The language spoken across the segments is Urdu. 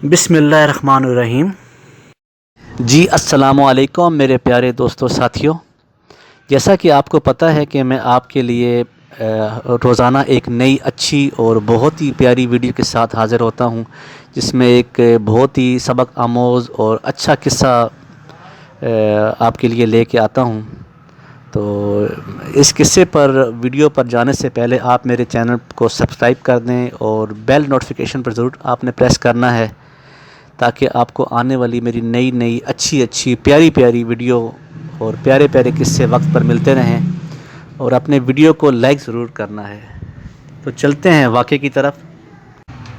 بسم اللہ الرحمن الرحیم۔ جی السلام علیکم میرے پیارے دوستوں ساتھیوں، جیسا کہ آپ کو پتہ ہے کہ میں آپ کے لیے روزانہ ایک نئی اچھی اور بہت ہی پیاری ویڈیو کے ساتھ حاضر ہوتا ہوں، جس میں ایک بہت ہی سبق آموز اور اچھا قصہ آپ کے لیے لے کے آتا ہوں۔ تو اس قصے پر ویڈیو پر جانے سے پہلے آپ میرے چینل کو سبسکرائب کر دیں اور بیل نوٹیفیکیشن پر ضرور آپ نے پریس کرنا ہے، تاکہ آپ کو آنے والی میری نئی اچھی پیاری ویڈیو اور پیارے قصے وقت پر ملتے رہیں، اور اپنے ویڈیو کو لائک ضرور کرنا ہے۔ تو چلتے ہیں واقعے کی طرف۔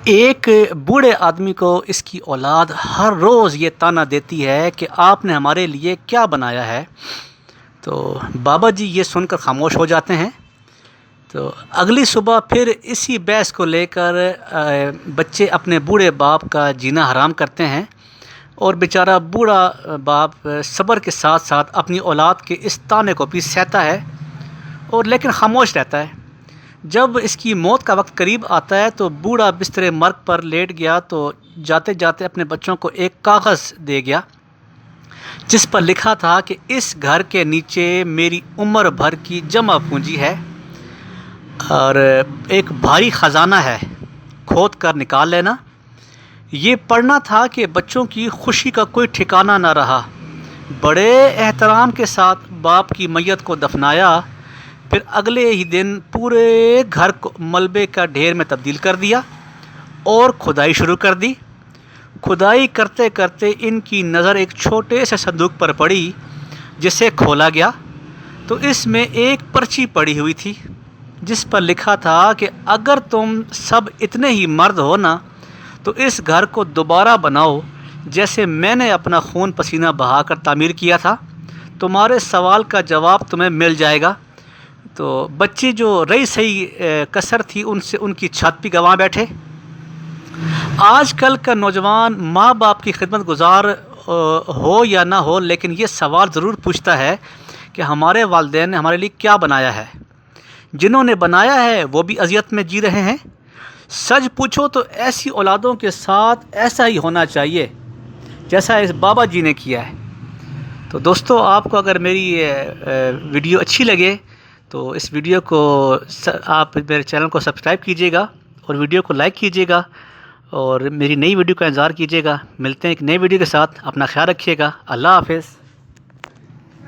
ایک بوڑھے آدمی کو اس کی اولاد ہر روز یہ طعنہ دیتی ہے کہ آپ نے ہمارے لیے کیا بنایا ہے۔ تو بابا جی یہ سن کر خاموش ہو جاتے ہیں۔ تو اگلی صبح پھر اسی بحث کو لے کر بچے اپنے بوڑھے باپ کا جینا حرام کرتے ہیں، اور بیچارہ بوڑھا باپ صبر کے ساتھ ساتھ اپنی اولاد کے اس طعنے کو بھی سہتا ہے، اور لیکن خاموش رہتا ہے۔ جب اس کی موت کا وقت قریب آتا ہے تو بوڑھا بستر مرگ پر لیٹ گیا تو جاتے جاتے اپنے بچوں کو ایک کاغذ دے گیا، جس پر لکھا تھا کہ اس گھر کے نیچے میری عمر بھر کی جمع پونجی ہے، اور ایک بھاری خزانہ ہے، کھود کر نکال لینا۔ یہ پڑھنا تھا کہ بچوں کی خوشی کا کوئی ٹھکانہ نہ رہا۔ بڑے احترام کے ساتھ باپ کی میت کو دفنایا، پھر اگلے ہی دن پورے گھر کو ملبے کا ڈھیر میں تبدیل کر دیا اور کھدائی شروع کر دی۔ کھدائی کرتے کرتے ان کی نظر ایک چھوٹے سے صندوق پر پڑی، جسے کھولا گیا تو اس میں ایک پرچی پڑی ہوئی تھی، جس پر لکھا تھا کہ اگر تم سب اتنے ہی مرد ہو نا تو اس گھر کو دوبارہ بناؤ جیسے میں نے اپنا خون پسینہ بہا کر تعمیر کیا تھا، تمہارے سوال کا جواب تمہیں مل جائے گا۔ تو بچے جو رہی صحیح کسر تھی ان کی چھت بھی گنوا بیٹھے۔ آج کل کا نوجوان ماں باپ کی خدمت گزار ہو یا نہ ہو، لیکن یہ سوال ضرور پوچھتا ہے کہ ہمارے والدین نے ہمارے لیے کیا بنایا ہے۔ جنہوں نے بنایا ہے وہ بھی اذیت میں جی رہے ہیں۔ سچ پوچھو تو ایسی اولادوں کے ساتھ ایسا ہی ہونا چاہیے جیسا اس بابا جی نے کیا ہے۔ تو دوستو، آپ کو اگر میری ویڈیو اچھی لگے تو اس ویڈیو کو آپ میرے چینل کو سبسکرائب کیجیے گا اور ویڈیو کو لائک کیجیے گا، اور میری نئی ویڈیو کا انتظار کیجیے گا۔ ملتے ہیں ایک نئی ویڈیو کے ساتھ، اپنا خیال رکھیے گا۔ اللہ حافظ۔